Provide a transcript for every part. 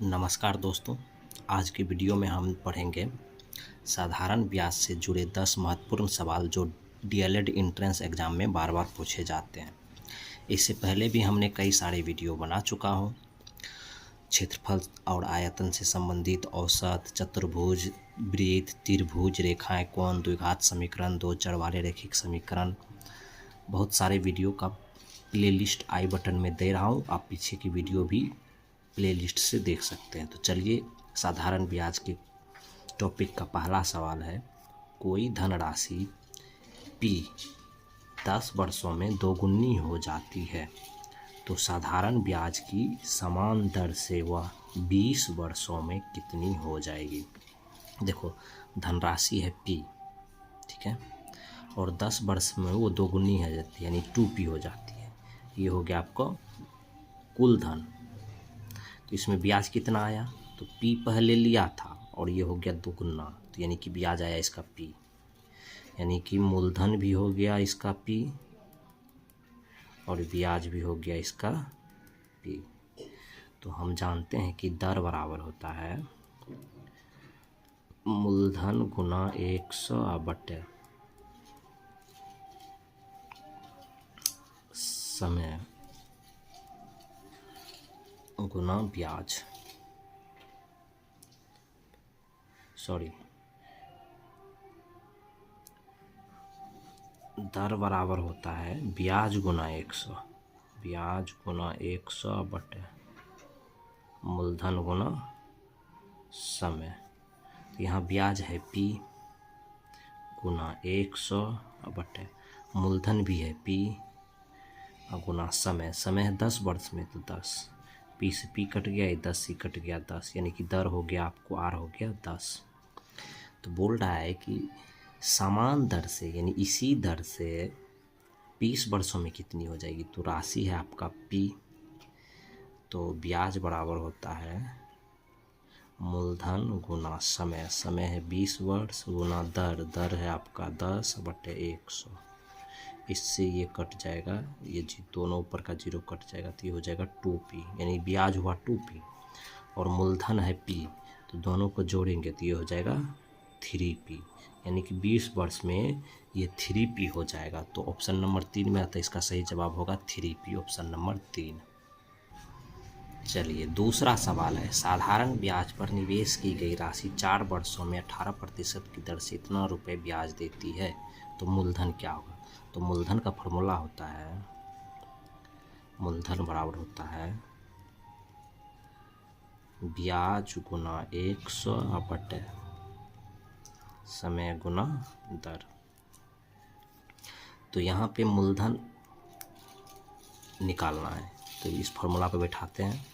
नमस्कार दोस्तों, आज की वीडियो में हम पढ़ेंगे साधारण ब्याज से जुड़े 10 महत्वपूर्ण सवाल जो डीएलएड एंट्रेंस एग्ज़ाम में बार बार पूछे जाते हैं। इससे पहले भी हमने कई सारे वीडियो बना चुका हूँ। क्षेत्रफल और आयतन से संबंधित औसत, चतुर्भुज, वृत्त, त्रिभुज, रेखाएं, कोण, द्विघात समीकरण, दो चर वाले रैखिक समीकरण, बहुत सारे वीडियो का प्लेलिस्ट आई बटन में दे रहा हूँ। आप पीछे की वीडियो भी प्लेलिस्ट से देख सकते हैं। तो चलिए, साधारण ब्याज के टॉपिक का पहला सवाल है, कोई धनराशि P 10 वर्षों में दोगुनी हो जाती है तो साधारण ब्याज की समान दर से वह 20 वर्षों में कितनी हो जाएगी। देखो, धनराशि है P, ठीक है, और 10 वर्ष में वो दोगुनी हो जाती है, यानी 2P हो जाती है। ये हो गया आपको कुल धन। तो इसमें ब्याज कितना आया, तो P पहले लिया था और ये हो गया दुगुना, तो यानी कि ब्याज आया इसका P, यानी कि मूलधन भी हो गया इसका P और ब्याज भी हो गया इसका P। तो हम जानते हैं कि दर बराबर होता है मूलधन गुना 100 बटे समय गुना ब्याज। दर बराबर होता है ब्याज गुना 100, ब्याज गुना 100 बटे मूलधन गुना समय। तो यहाँ ब्याज है P गुना 100 बटे मूलधन भी है P गुना समय। समय है 10 वर्ष में, तो 10, P से P कट गया, 10 से कट गया 10, यानी कि दर हो गया आपको R हो गया 10। तो बोल रहा है कि समान दर से, यानी इसी दर से 20 वर्षों में कितनी हो जाएगी। तो राशि है आपका P, तो ब्याज बराबर होता है मूलधन गुना समय। समय है 20 वर्ष गुना दर, दर है आपका 10 बटे 100। इससे ये कट जाएगा, ये दोनों ऊपर का जीरो कट जाएगा, तो ये हो जाएगा 2P, यानी ब्याज हुआ 2P और मूलधन है P, तो दोनों को जोड़ेंगे तो ये हो जाएगा 3P, यानी कि 20 वर्ष में ये 3P हो जाएगा। तो ऑप्शन नंबर 3 में आता है, इसका सही जवाब होगा 3P, ऑप्शन नंबर 3। चलिए, दूसरा सवाल है, साधारण ब्याज पर निवेश की गई राशि 4 वर्षों में 18% की दर से इतना रुपए ब्याज देती है, तो मूलधन क्या होगा। तो मूलधन का फॉर्मूला होता है, मूलधन बराबर होता है ब्याज गुना 100 बटे समय गुना दर। तो यहाँ पे मूलधन निकालना है, तो इस फॉर्मूला पे बैठाते हैं।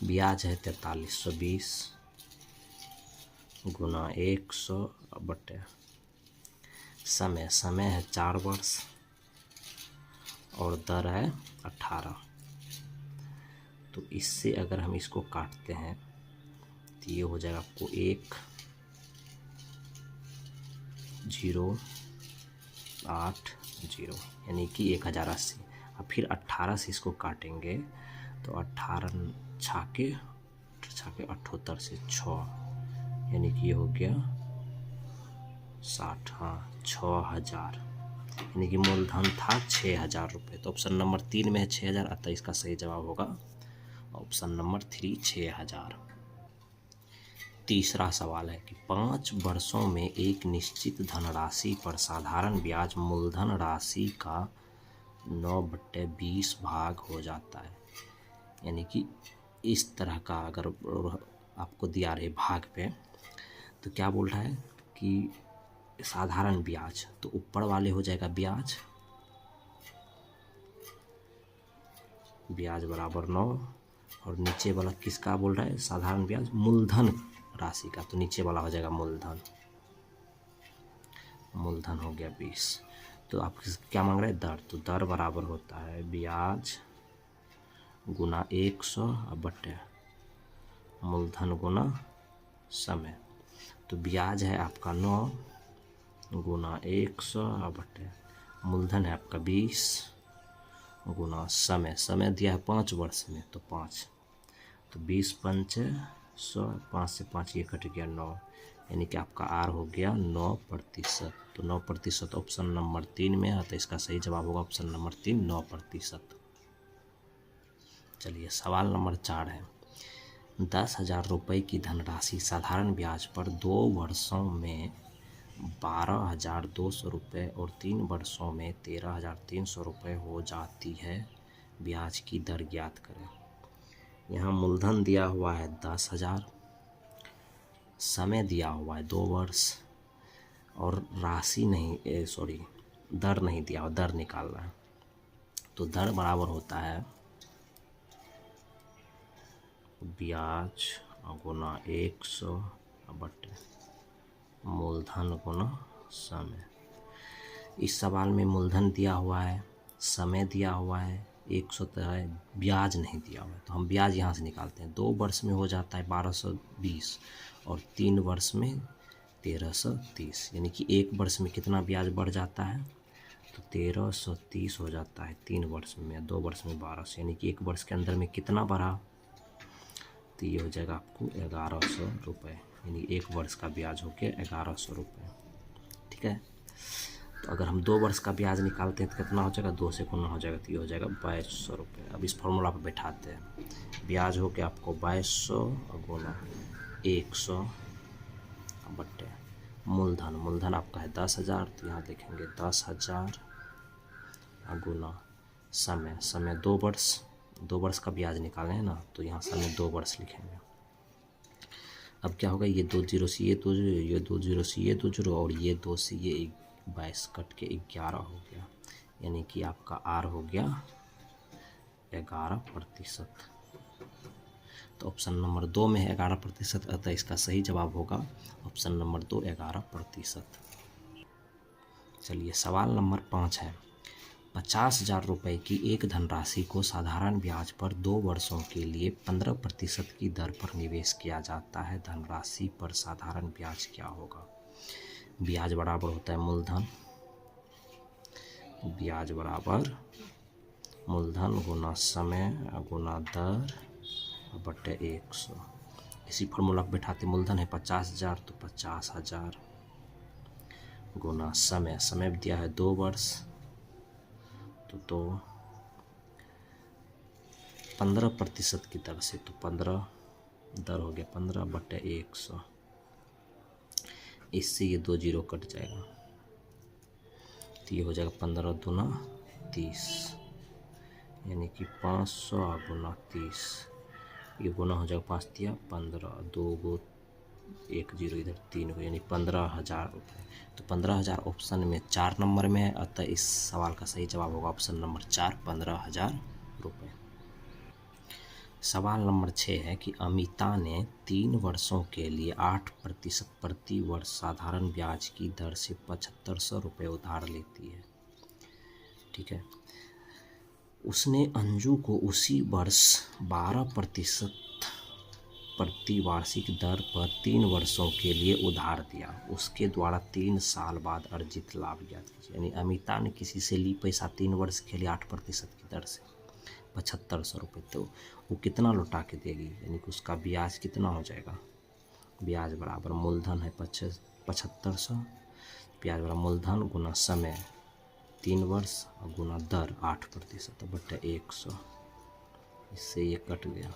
ब्याज है 4320 गुना 100 बटे समय, समय है 4 वर्ष और दर है 18। तो इससे अगर हम इसको काटते हैं तो ये हो जाएगा आपको 1080, यानी कि 1080। और फिर 18 से इसको काटेंगे तो 18 छाके 78 से 6, यानी कि ये हो गया 60, हाँ 6000, यानी कि मूलधन था 6000 रुपये। तो ऑप्शन नंबर 3 में है 6000, अतः इसका सही जवाब होगा ऑप्शन नंबर 3, 6000। तीसरा सवाल है कि 5 वर्षों में एक निश्चित धनराशि पर साधारण ब्याज मूलधन राशि का 9/20 भाग हो जाता है, यानी कि इस तरह का अगर आपको दिया रहे भाग पे, तो क्या बोल रहा है कि साधारण ब्याज, तो ऊपर वाले हो जाएगा ब्याज, ब्याज बराबर 9, और नीचे वाला किसका बोल रहा है, साधारण ब्याज मूलधन राशि का, तो नीचे वाला हो जाएगा मूलधन, मूलधन हो गया 20। तो आप क्या मांग रहे हैं, दर, तो दर बराबर होता है ब्याज गुना 100 बटे मूलधन गुना समय। तो ब्याज है आपका 9 गुना 100 बटे मूलधन है आपका 20 गुना समय, समय दिया है 5 वर्ष में, तो 5, तो 20 पंचे 100, 5 से 5 ये कट गया 9, यानी कि आपका आर हो गया 9%। तो 9% ऑप्शन नंबर 3 में है, तो इसका सही जवाब होगा ऑप्शन नंबर 3, 9%। चलिए सवाल नंबर 4 है, 10,000 रुपये की धनराशि साधारण ब्याज पर 2 वर्षों में 12,200 रुपये और 3 वर्षों में 13,300 रुपये हो जाती है, ब्याज की दर ज्ञात करें। यहाँ मूलधन दिया हुआ है 10,000, समय दिया हुआ है 2 वर्ष और राशि नहीं सॉरी दर नहीं दिया हुआ, दर निकालना है। तो दर बराबर होता है ब्याज गुना 100 बटे मूलधन गुना समय। इस सवाल में मूलधन दिया हुआ है, समय दिया हुआ है, 100 है, ब्याज नहीं दिया हुआ है, तो हम ब्याज यहाँ से निकालते हैं। 2 वर्ष में हो जाता है 1220 और 3 वर्ष में 1330, यानी कि 1 वर्ष में कितना ब्याज बढ़ जाता है, तो 1330 हो जाता है 3 वर्ष में, 2 वर्ष में 1200, यानी कि 1 वर्ष के अंदर में कितना बढ़ा, तो ये हो जाएगा आपको 1100 रुपये, यानी 1 वर्ष का ब्याज हो गया 1100 रुपये। ठीक है, तो अगर हम 2 वर्ष का ब्याज निकालते हैं तो कितना हो जाएगा, 2 से गुना हो जाएगा, तो ये हो जाएगा 2200 रुपये। अब इस फॉर्मूला पर बैठाते हैं, ब्याज हो गया आपको 2200 गुना 100 बट्टे मूलधन, मूलधन आपका है 10,000, तो यहाँ देखेंगे 10,000 गुना समय, समय 2 वर्ष, 2 वर्ष का ब्याज निकालें है ना, तो यहाँ समय 2 वर्ष लिखेंगे। अब क्या होगा, ये 2 जीरो से ये 2 जीरो, ये 2 जीरो से ये 2 जीरो और ये 2 से ये 22 कट के 11 हो गया, यानी कि आपका आर हो गया 11%। तो ऑप्शन नंबर 2 में है 11%, अतः इसका सही जवाब होगा ऑप्शन नंबर 2, 11%। चलिए सवाल नंबर 5 है, 50,000 रुपये की एक धनराशि को साधारण ब्याज पर 2 वर्षों के लिए 15% की दर पर निवेश किया जाता है, धनराशि पर साधारण ब्याज क्या होगा। ब्याज बराबर होता है मूलधन, ब्याज बराबर मूलधन गुना समय गुना दर बटे 100। इसी फॉर्मूला को बैठाते, मूलधन है 50,000 तो 50,000 गुना समय, समय दिया है 2 वर्ष, तो 15% की दर से, तो 15 दर हो गया 15 बटे 100, इससे ये 2 जीरो कट जाएगा, तो ये हो जाएगा 15 दूना 30, यानी कि 500 गुना 30, ये गुना हो जाएगा 5 दिया 15, 2 गो 1 जीरो इधर 3 को, यानी 15,000 रुपये। तो 15,000 ऑप्शन में 4 नंबर में है, अतः इस सवाल का सही जवाब होगा ऑप्शन नंबर 4, 15,000 रुपये। सवाल नंबर 6 है कि अमिता ने 3 वर्षों के लिए 8% प्रति वर्ष साधारण ब्याज की दर से 7,500 रुपये उधार लेती है। ठीक है, उसने अंजू को उसी वर्ष 12% प्रति वार्षिक दर पर 3 वर्षों के लिए उधार दिया, उसके द्वारा 3 साल बाद अर्जित लाभ ज्ञात कीजिए। यानी अमिता ने किसी से ली पैसा 3 वर्ष के लिए 8% की दर से 7,500 रुपये, तो वो कितना लौटा के देगी, यानी कि उसका ब्याज कितना हो जाएगा, ब्याज बराबर मूलधन है 7,500, ब्याज बराबर मूलधन गुना समय 3 वर्ष और गुना दर 8% बटे 100, इससे ये कट गया,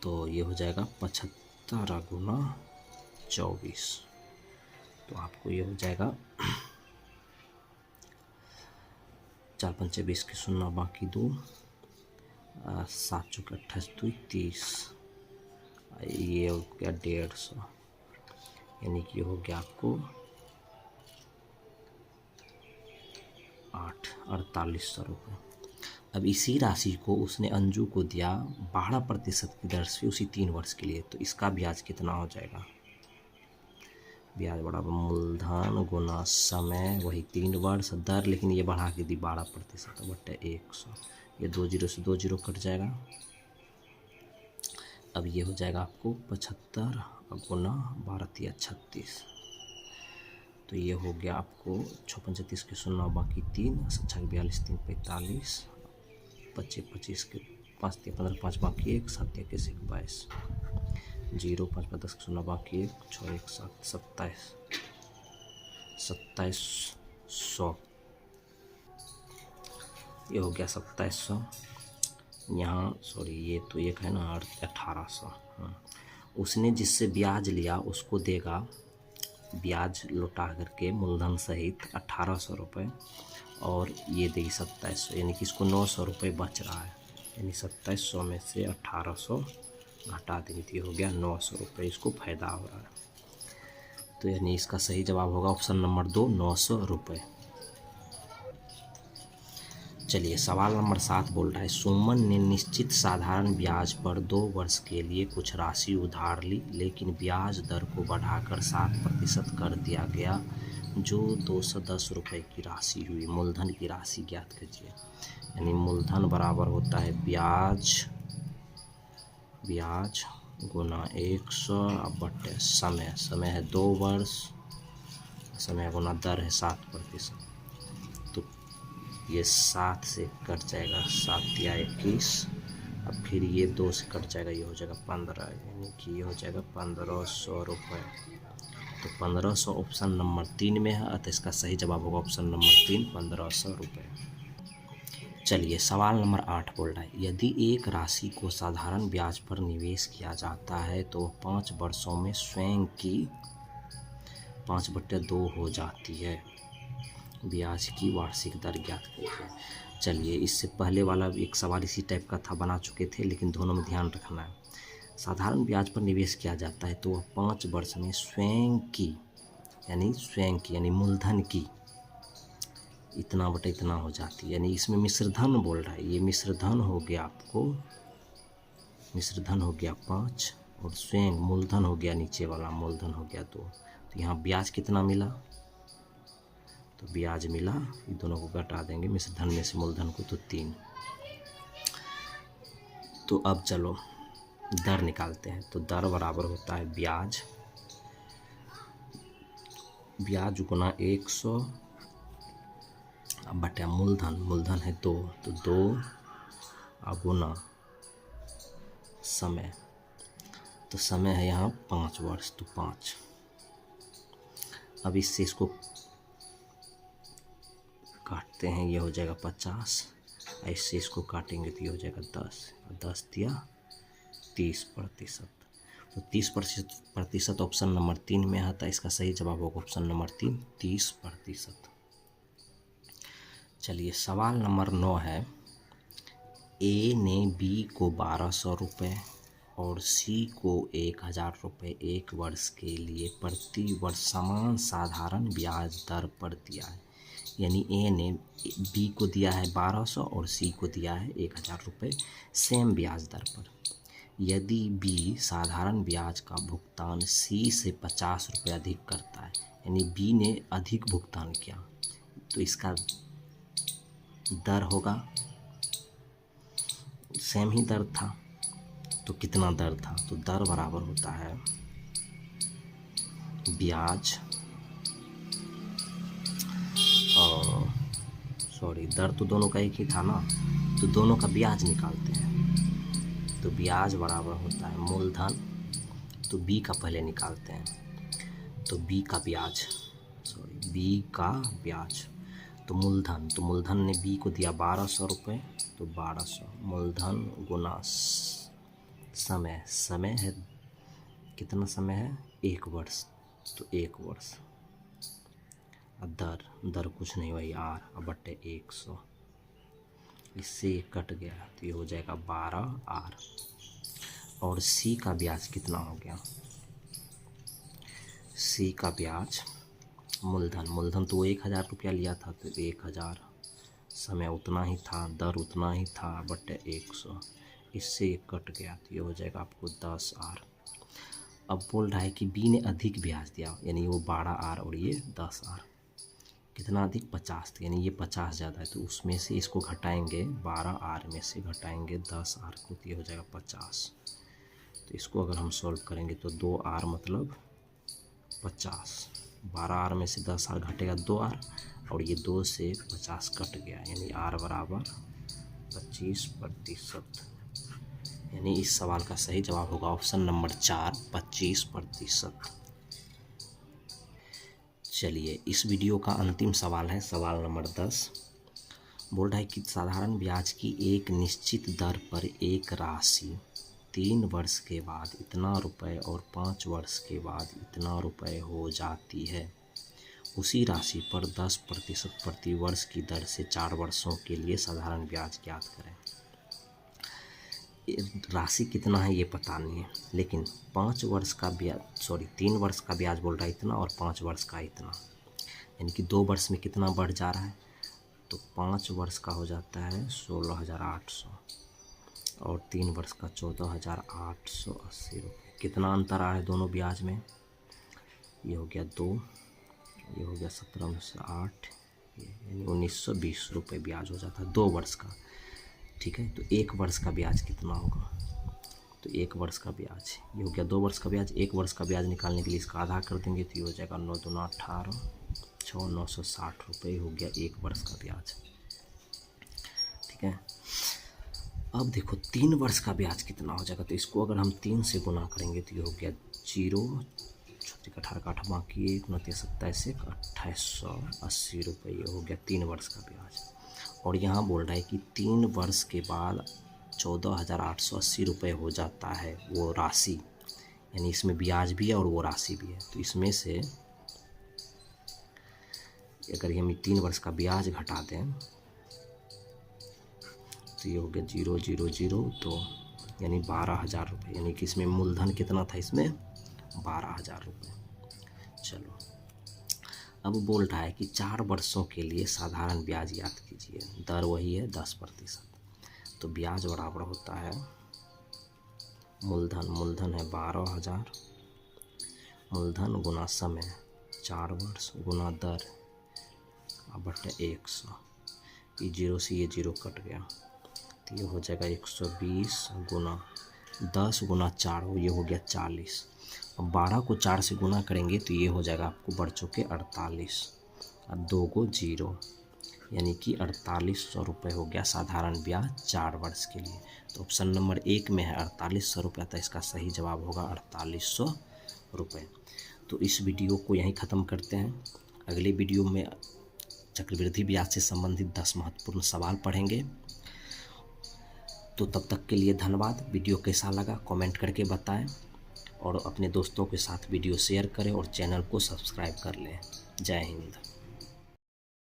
तो ये हो जाएगा 75 गुना 24, तो आपको ये हो जाएगा 4 पंचे 20 की 0 बाकी 2, 7 चौके 28 2 30, ये हो गया 150, यानी कि हो गया आपको 4800 रुपये। अब इसी राशि को उसने अंजू को दिया 12% की दर से उसी 3 वर्ष के लिए, तो इसका ब्याज कितना हो जाएगा, ब्याज बराबर मूलधन गुना समय वही 3 वर्ष दर, लेकिन ये बढ़ा के दी 12% बटे 100, ये 2 जीरो से 2 जीरो कट जाएगा। अब ये हो जाएगा आपको 75 गुना 12 36, तो ये हो गया आपको 6 पंचे 30 की 0 बाकी 3, 7 42 3 45, 25 25 के 5 दिया 15, 5 बाकी 1, 7 दिया किसी 22, 0 5 5 10 0 बाकी 1, 6 1 7 27, 2700 ये हो गया 2700। यहाँ सॉरी ये तो एक है ना 1800। उसने जिससे ब्याज लिया उसको देगा ब्याज लौटा करके मूलधन सहित 1800 रुपये, और ये देगी 2700, यानी कि इसको 900 रुपये बच रहा है। यानी 2700 में से 1800 घटा देंगे तो ये हो गया 900 रुपये, इसको फ़ायदा हो रहा है। तो यानी इसका सही जवाब होगा ऑप्शन नंबर 2, 900 रुपये। चलिए सवाल नंबर 7 बोल रहा है, सुमन ने निश्चित साधारण ब्याज पर 2 वर्ष के लिए कुछ राशि उधार ली, लेकिन ब्याज दर को बढ़ाकर 7% कर दिया गया, जो 210 रुपये की राशि हुई। मूलधन की राशि ज्ञात कीजिए। यानी मूलधन बराबर होता है ब्याज गुना 100 बटे समय। समय है 2 वर्ष, समय गुना दर है 7%। तो ये 7 से कट जाएगा, 7 या 21, अब फिर ये 2 से कट जाएगा, ये हो जाएगा 15, यानी कि ये हो जाएगा 1500 रुपये। तो 1500 ऑप्शन नंबर 3 में है, अतः इसका सही जवाब होगा ऑप्शन नंबर 3, 1500 रुपये। चलिए सवाल नंबर 8 बोल रहा है, यदि एक राशि को साधारण ब्याज पर निवेश किया जाता है तो 5 वर्षों में स्वयं की 5/2 हो जाती है। ब्याज की वार्षिक दर ज्ञात कीजिए। चलिए इससे पहले वाला एक सवाल इसी टाइप का था, बना चुके थे, लेकिन दोनों में ध्यान रखना है। साधारण ब्याज पर निवेश किया जाता है तो वह 5 वर्ष में स्वयं की यानी मूलधन की इतना बटे इतना हो जाती है। यानी इसमें मिश्रधन बोल रहा है, ये मिश्रधन हो गया आपको, मिश्रधन हो गया 5, और स्वयं मूलधन हो गया, नीचे वाला मूलधन हो गया 2। तो यहाँ ब्याज कितना मिला, तो ब्याज मिला, ये दोनों को घटा देंगे मिश्रधन में से मूलधन को, तो 3। तो अब चलो दर निकालते हैं। तो दर बराबर होता है ब्याज गुना 100 बटा मूलधन है 2, तो 2 गुना समय, तो समय है यहाँ 5 वर्ष, तो 5। अब इससे इसको काटते हैं, ये हो जाएगा 50, ऐसे इसको काटेंगे तो ये हो जाएगा 10, 10 दिया 30%। तो 30% ऑप्शन नंबर 3 में आता है, इसका सही जवाब होगा ऑप्शन नंबर 3, 30%। चलिए सवाल नंबर 9 है, ए ने बी को 1200 रुपये और सी को 1000 रुपये 1 वर्ष के लिए प्रति वर्ष समान साधारण ब्याज दर पर दिया है। यानी ए ने बी को दिया है 1200 और सी को दिया है 1000 रुपये सेम ब्याज दर पर। यदि बी साधारण ब्याज का भुगतान सी से 50 रुपये अधिक करता है, यानी बी ने अधिक भुगतान किया, तो इसका दर होगा, सेम ही दर था, तो कितना दर था, तो दर बराबर होता है ब्याज और दर तो दोनों का एक ही था ना, तो दोनों का ब्याज निकालते हैं। तो ब्याज बराबर होता है मूलधन, तो बी का पहले निकालते हैं, तो बी का ब्याज तो मूलधन ने बी को दिया 1200 रुपये, तो 1200 मूलधन गुना समय है, कितना समय है 1 वर्ष, तो 1 वर्ष, दर कुछ नहीं, वही R बटे 100, इससे कट गया तो ये हो जाएगा 12R। और सी का ब्याज कितना हो गया, सी का ब्याज मूलधन तो 1000 रुपया लिया था, तो 1000, समय उतना ही था, दर उतना ही था बटे 100, इससे कट गया तो ये हो जाएगा आपको 10R। अब बोल रहा है कि बी ने अधिक ब्याज दिया, यानी वो 12R और ये 10R, कितना अधिक 50, यानी ये 50 ज़्यादा है, तो उसमें से इसको घटाएंगे, 12R में से घटाएंगे 10R को, तो ये हो जाएगा 50। तो इसको अगर हम सॉल्व करेंगे तो 2R मतलब 50, 12R में से 10R घटेगा 2R, और ये 2 से 50 कट गया, यानी R बराबर 25%। यानी इस सवाल का सही जवाब होगा ऑप्शन नंबर 4, 25%। चलिए इस वीडियो का अंतिम सवाल है सवाल नंबर 10। बोल रहा है कि साधारण ब्याज की एक निश्चित दर पर एक राशि 3 वर्ष के बाद इतना रुपए और 5 वर्ष के बाद इतना रुपए हो जाती है। उसी राशि पर 10% प्रति वर्ष की दर से 4 वर्षों के लिए साधारण ब्याज ज्ञात करें। राशि कितना है ये पता नहीं है, लेकिन 5 वर्ष का ब्याज 3 वर्ष का ब्याज बोल रहा है इतना और 5 वर्ष का इतना, यानी कि 2 वर्ष में कितना बढ़ जा रहा है। तो 5 वर्ष का हो जाता है 16,800 और 3 वर्ष का 14,880 रुपये। कितना अंतर आ रहा है दोनों ब्याज में, ये हो गया 2, ये हो गया 17 में से 8, यानी 1920 रुपये ब्याज हो जाता है 2 वर्ष का। ठीक है, तो 1 वर्ष का ब्याज कितना होगा, तो 1 वर्ष का ब्याज ये हो गया 2 वर्ष का ब्याज। 1 वर्ष का ब्याज निकालने के लिए इसका आधा कर देंगे तो ये हो जाएगा 9 दूना 18, 6 960 रुपये हो गया 1 वर्ष का ब्याज। ठीक है, अब देखो 3 वर्ष का ब्याज कितना हो जाएगा, तो इसको अगर हम 3 से गुना करेंगे तो ये हो गया 0, 18 का 8 बाकी 1 9 27 1 2880 रुपये, ये हो गया 3 वर्ष का ब्याज। और यहाँ बोल रहा है कि 3 वर्ष के बाद 14,880 रुपये हो जाता है वो राशि, यानी इसमें ब्याज भी है और वो राशि भी है। तो इसमें से अगर हम 3 वर्ष का ब्याज घटा दें तो ये हो गया 0 0 0, तो यानी 12,000 रुपये, यानी कि इसमें मूलधन कितना था, इसमें 12,000 रुपये। चलो अब बोल रहा है कि 4 वर्षों के लिए साधारण ब्याज याद कीजिए। दर वही है 10%, तो ब्याज बराबर होता है मूलधन है 12,000, मूलधन गुना समय 4 वर्ष गुना दर बटे 100, ये 0 से ये 0 कट गया तो ये हो जाएगा 120 गुना 10 गुना 4, ये हो गया 40। अब 12 को 4 से गुना करेंगे तो ये हो जाएगा आपको बढ़ चुके 48 और 2 को 0, यानी कि 4800 रुपये हो गया साधारण ब्याज 4 वर्ष के लिए। तो ऑप्शन नंबर 1 में है 4800 रुपये, तो इसका सही जवाब होगा 4800 रुपये। तो इस वीडियो को यहीं ख़त्म करते हैं। अगले वीडियो में चक्रवृद्धि ब्याज से संबंधित 10 महत्वपूर्ण सवाल पढ़ेंगे। तो तब तक के लिए धन्यवाद। वीडियो कैसा लगा कमेंट करके बताएं और अपने दोस्तों के साथ वीडियो शेयर करें और चैनल को सब्सक्राइब कर लें। जय हिंद।